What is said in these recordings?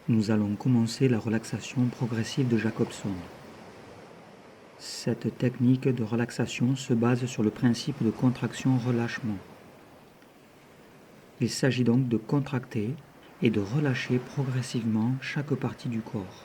Nous allons commencer la relaxation progressive de Jacobson. Cette technique de relaxation se base sur le principe de contraction-relâchement. Il s'agit donc de contracter et de relâcher progressivement chaque partie du corps.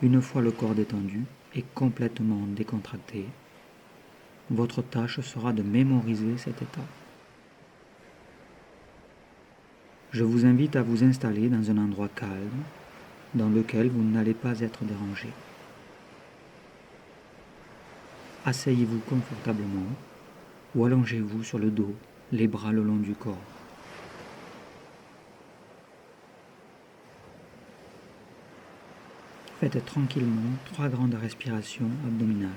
Une fois le corps détendu et complètement décontracté, votre tâche sera de mémoriser cet état. Je vous invite à vous installer dans un endroit calme, dans lequel vous n'allez pas être dérangé. Asseyez-vous confortablement ou allongez-vous sur le dos, les bras le long du corps. Faites tranquillement 3 grandes respirations abdominales.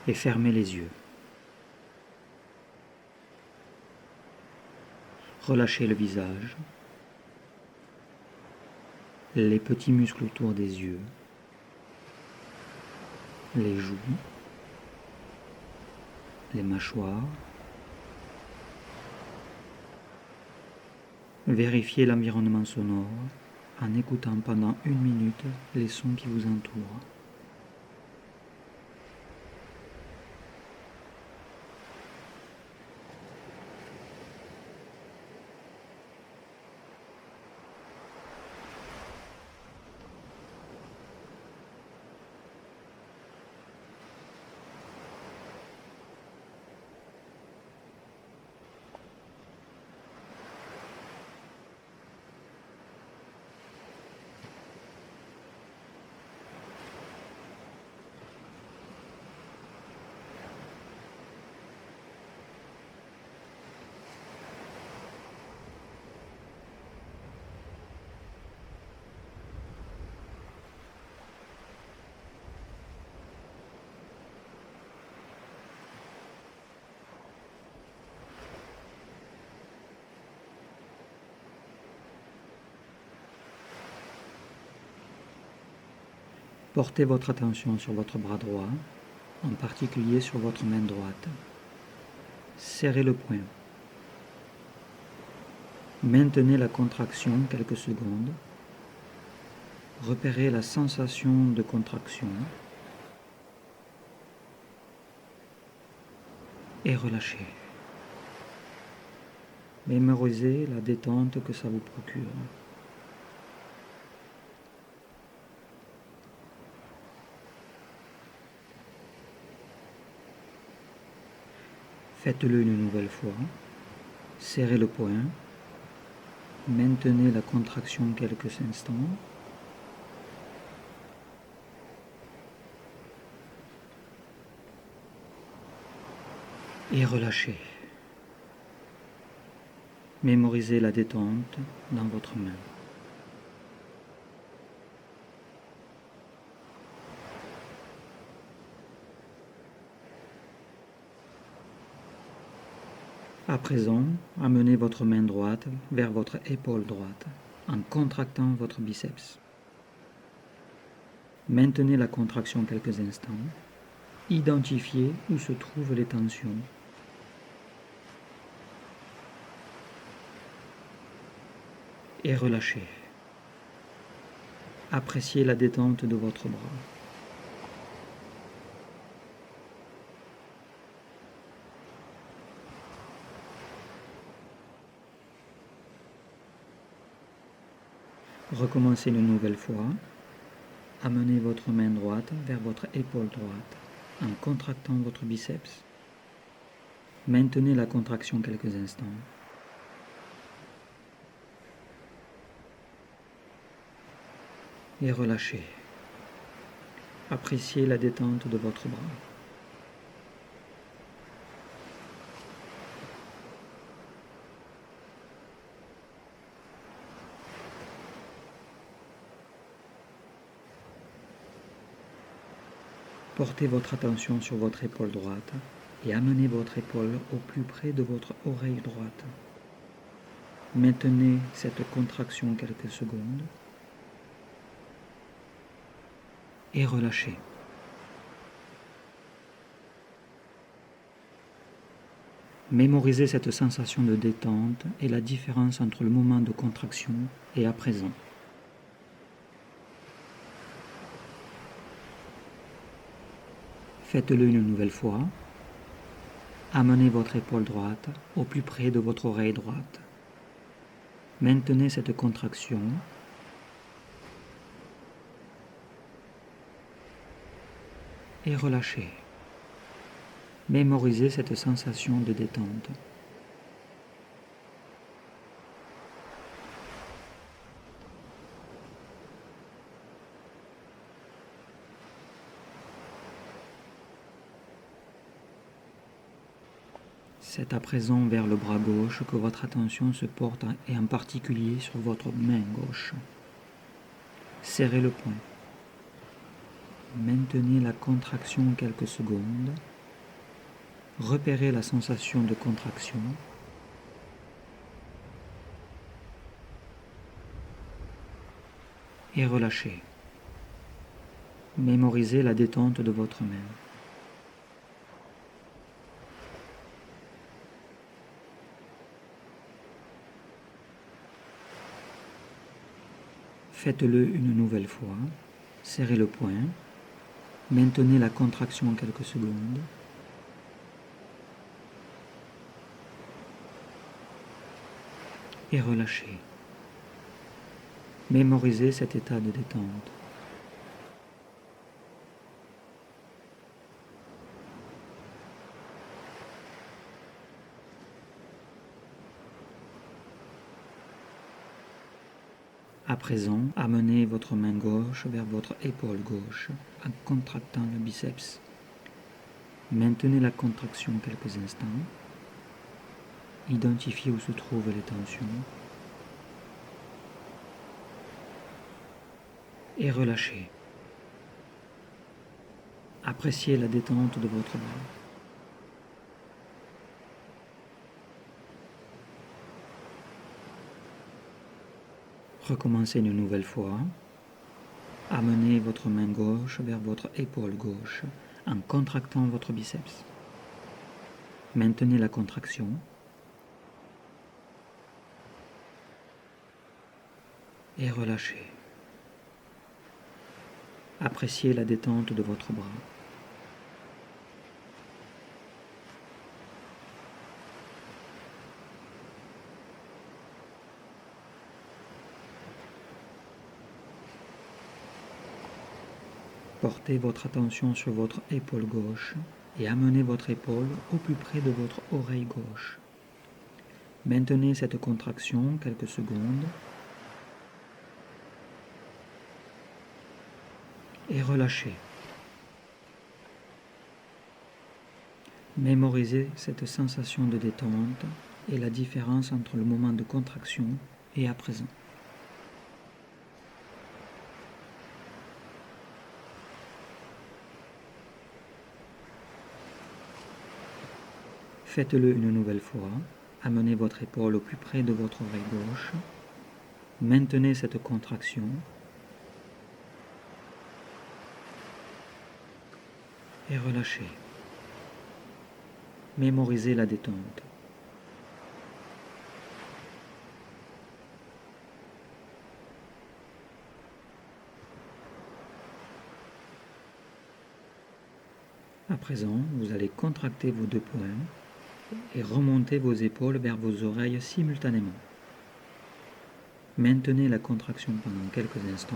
Et fermez les yeux. Relâchez le visage, les petits muscles autour des yeux, les joues, les mâchoires. Vérifiez l'environnement sonore en écoutant pendant 1 minute les sons qui vous entourent. Portez votre attention sur votre bras droit, en particulier sur votre main droite. Serrez le poing. Maintenez la contraction quelques secondes. Repérez la sensation de contraction et relâchez. Mémorisez la détente que ça vous procure. Faites-le une nouvelle fois. Serrez le poing. Maintenez la contraction quelques instants. Et relâchez. Mémorisez la détente dans votre main. À présent, amenez votre main droite vers votre épaule droite en contractant votre biceps. Maintenez la contraction quelques instants. Identifiez où se trouvent les tensions. Et relâchez. Appréciez la détente de votre bras. Recommencez une nouvelle fois. Amenez votre main droite vers votre épaule droite en contractant votre biceps. Maintenez la contraction quelques instants. Et relâchez. Appréciez la détente de votre bras. Portez votre attention sur votre épaule droite et amenez votre épaule au plus près de votre oreille droite. Maintenez cette contraction quelques secondes. et relâchez. Mémorisez cette sensation de détente et la différence entre le moment de contraction et à présent. Faites-le une nouvelle fois. Amenez votre épaule droite au plus près de votre oreille droite. Maintenez cette contraction et relâchez. Mémorisez cette sensation de détente. C'est à présent vers le bras gauche que votre attention se porte et en particulier sur votre main gauche. Serrez le poing. Maintenez la contraction quelques secondes. Repérez la sensation de contraction. Et relâchez. Mémorisez la détente de votre main. Faites-le une nouvelle fois. Serrez le poing. Maintenez la contraction quelques secondes. Et relâchez. Mémorisez cet état de détente. À présent, amenez votre main gauche vers votre épaule gauche en contractant le biceps. Maintenez la contraction quelques instants. Identifiez où se trouvent les tensions. Et relâchez. Appréciez la détente de votre bras. Recommencez une nouvelle fois. Amenez votre main gauche vers votre épaule gauche en contractant votre biceps. Maintenez la contraction. Et relâchez. Appréciez la détente de votre bras. Portez votre attention sur votre épaule gauche et amenez votre épaule au plus près de votre oreille gauche. Maintenez cette contraction quelques secondes et relâchez. Mémorisez cette sensation de détente et la différence entre le moment de contraction et à présent. Faites-le une nouvelle fois. Amenez votre épaule au plus près de votre oreille gauche. Maintenez cette contraction. Et relâchez. Mémorisez la détente. À présent, vous allez contracter vos deux poings et remonter vos épaules vers vos oreilles simultanément. Maintenez la contraction pendant quelques instants.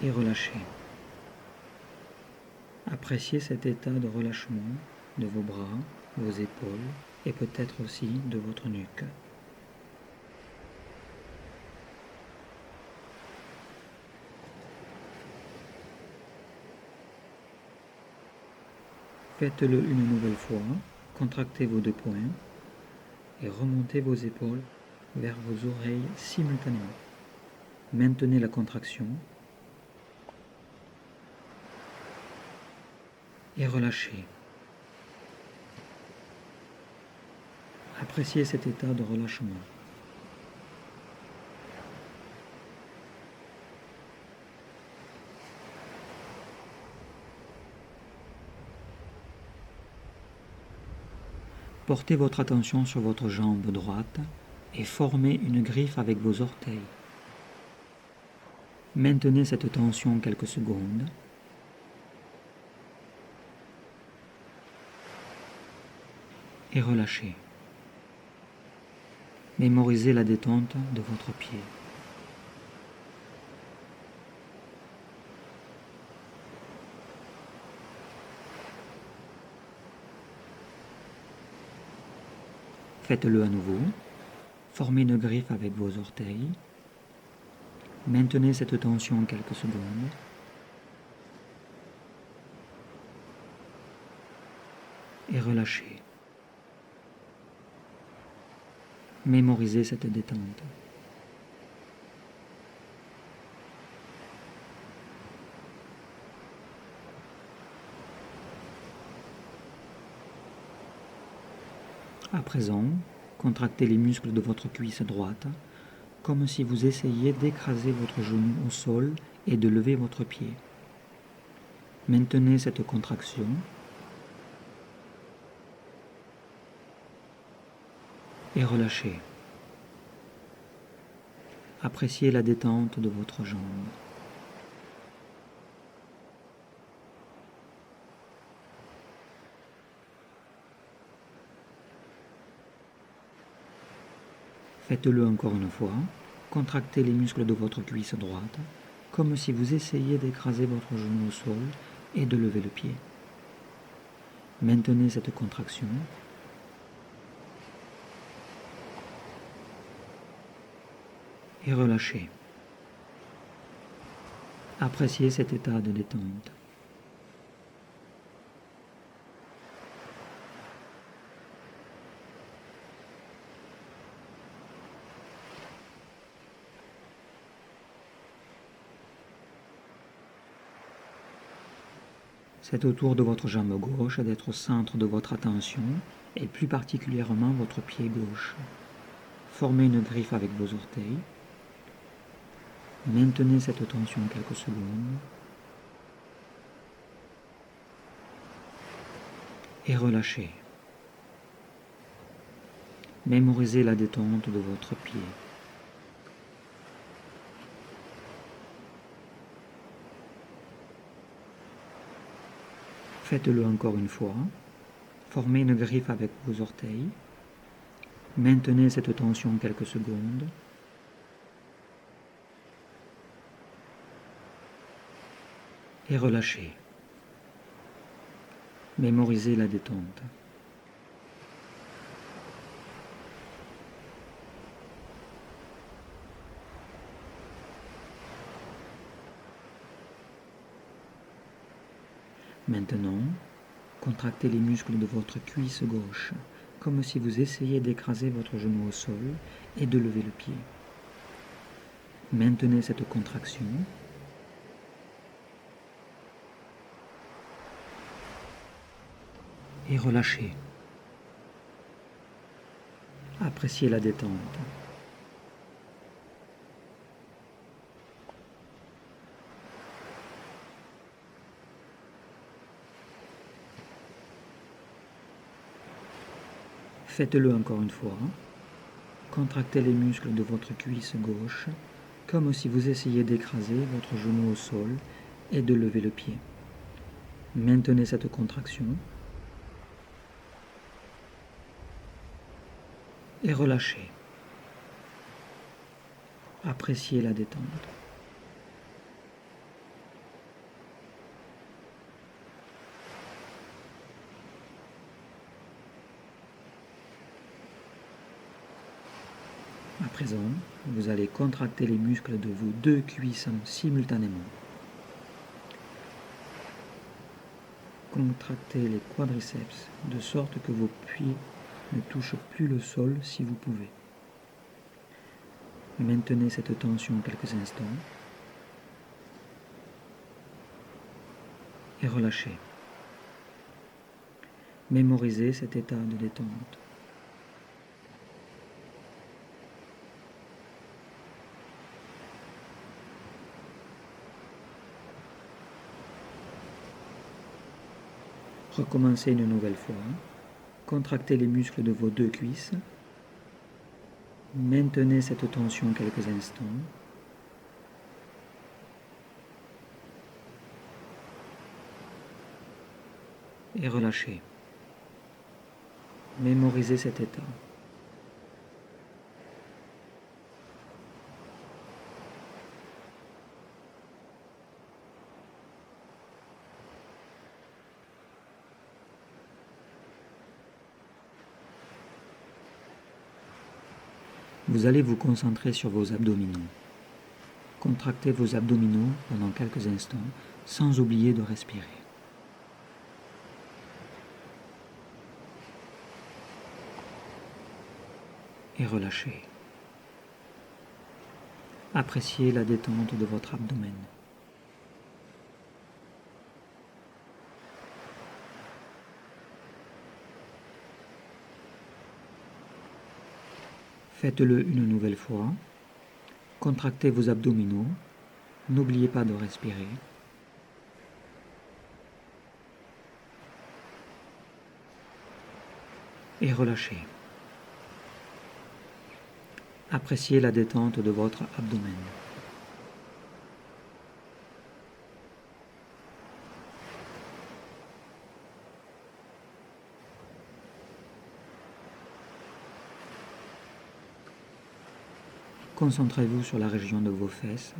Et relâchez. Appréciez cet état de relâchement de vos bras, vos épaules et peut-être aussi de votre nuque. Faites-le une nouvelle fois, contractez vos deux poings et remontez vos épaules vers vos oreilles simultanément. Maintenez la contraction et relâchez. Appréciez cet état de relâchement. Portez votre attention sur votre jambe droite et formez une griffe avec vos orteils. Maintenez cette tension quelques secondes. Et relâchez. Mémorisez la détente de votre pied. Faites-le à nouveau. Formez une griffe avec vos orteils. Maintenez cette tension quelques secondes. Et relâchez. Mémorisez cette détente. À présent, contractez les muscles de votre cuisse droite, comme si vous essayiez d'écraser votre genou au sol et de lever votre pied. Maintenez cette contraction. Et relâchez. Appréciez la détente de votre jambe. Faites-le encore une fois. Contractez les muscles de votre cuisse droite, comme si vous essayiez d'écraser votre genou au sol et de lever le pied. Maintenez cette contraction. Et relâchez. Appréciez cet état de détente. C'est au tour de votre jambe gauche d'être au centre de votre attention et plus particulièrement votre pied gauche. Formez une griffe avec vos orteils. Maintenez cette tension quelques secondes. Et relâchez. Mémorisez la détente de votre pied. Faites-le encore une fois. Formez une griffe avec vos orteils. Maintenez cette tension quelques secondes. Et relâchez. Mémorisez la détente. Maintenant, contractez les muscles de votre cuisse gauche, comme si vous essayiez d'écraser votre genou au sol et de lever le pied. Maintenez cette contraction. Et relâchez. Appréciez la détente. Faites-le encore une fois. Contractez les muscles de votre cuisse gauche, comme si vous essayiez d'écraser votre genou au sol et de lever le pied. Maintenez cette contraction. Et relâchez. Appréciez la détente. À présent, vous allez contracter les muscles de vos deux cuisses simultanément. Contractez les quadriceps de sorte que vos pieds ne touchent plus le sol si vous pouvez. Maintenez cette tension quelques instants et relâchez. Mémorisez cet état de détente. Recommencez une nouvelle fois. Contractez les muscles de vos deux cuisses. Maintenez cette tension quelques instants. Et relâchez. Mémorisez cet état. Vous allez vous concentrer sur vos abdominaux. Contractez vos abdominaux pendant quelques instants sans oublier de respirer. Et relâchez. Appréciez la détente de votre abdomen. Faites-le une nouvelle fois. Contractez vos abdominaux. N'oubliez pas de respirer. Et relâchez. Appréciez la détente de votre abdomen. Concentrez-vous sur la région de vos fesses.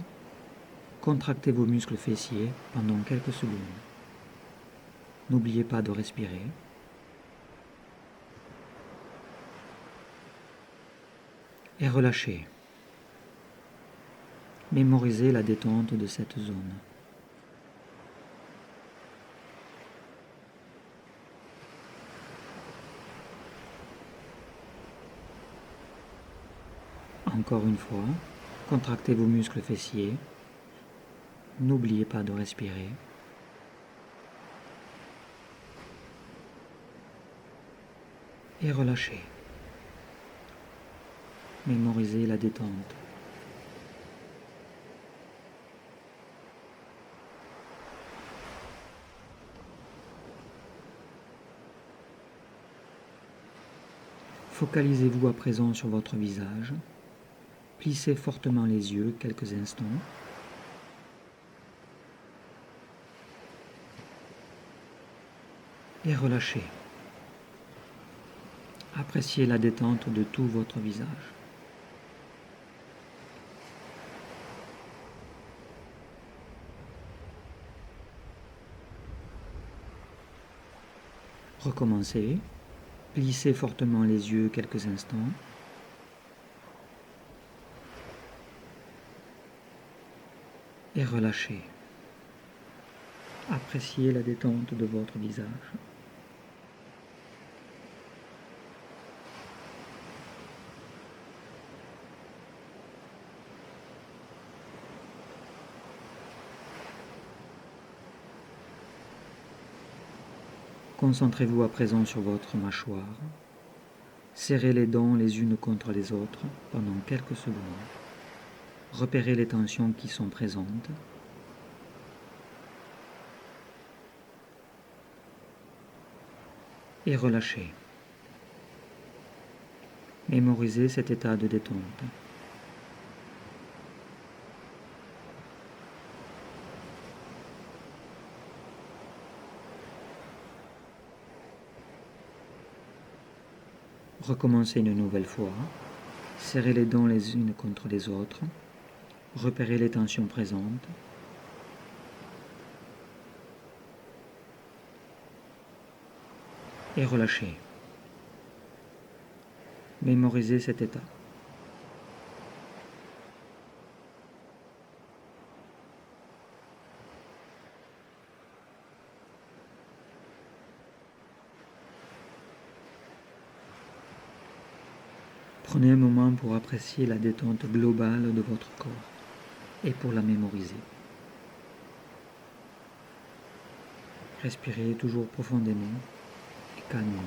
Contractez vos muscles fessiers pendant quelques secondes. N'oubliez pas de respirer. Et relâchez. Mémorisez la détente de cette zone. Encore une fois, contractez vos muscles fessiers. N'oubliez pas de respirer. Et relâchez. Mémorisez la détente. Focalisez-vous à présent sur votre visage. Plissez fortement les yeux quelques instants. Et relâchez. Appréciez la détente de tout votre visage. Recommencez. Plissez fortement les yeux quelques instants. Et relâchez. Appréciez la détente de votre visage. Concentrez-vous à présent sur votre mâchoire. Serrez les dents les unes contre les autres pendant quelques secondes. Repérez les tensions qui sont présentes. Et relâchez. Mémorisez cet état de détente. Recommencez une nouvelle fois. Serrez les dents les unes contre les autres. Repérez les tensions présentes. Et relâchez. Mémorisez cet état. Prenez un moment pour apprécier la détente globale de votre corps et pour la mémoriser. Respirez toujours profondément et calmement.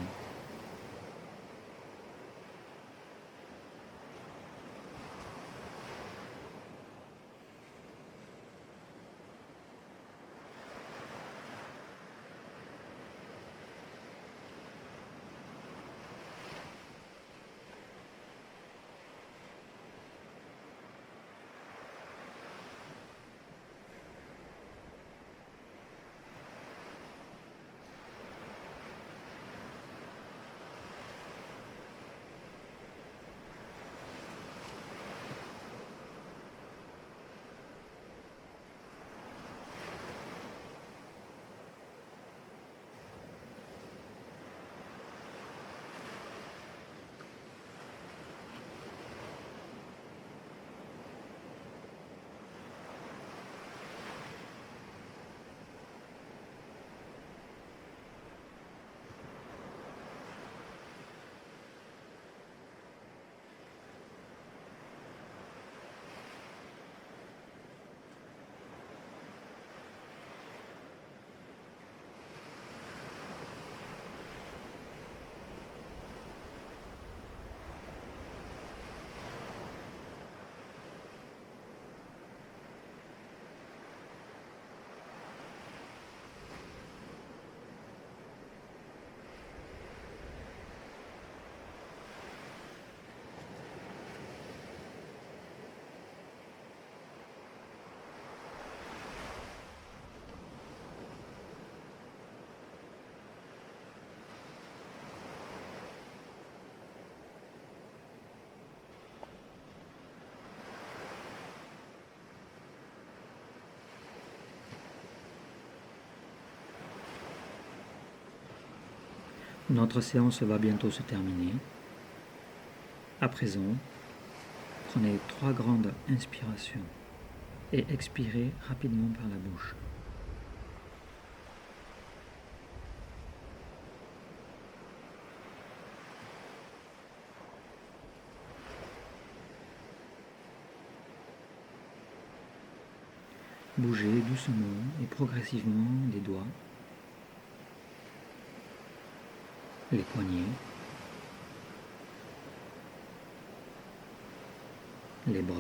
Notre séance va bientôt se terminer. À présent, prenez 3 grandes inspirations et expirez rapidement par la bouche. Bougez doucement et progressivement les doigts, les poignets, les bras,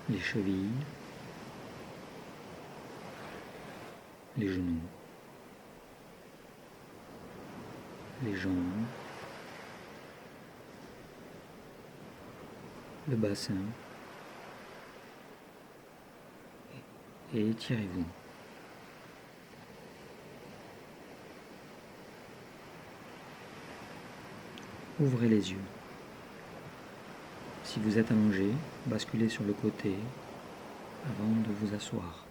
les chevilles, les genoux, les jambes, le bassin et étirez-vous. Ouvrez les yeux. Si vous êtes allongé, basculez sur le côté avant de vous asseoir.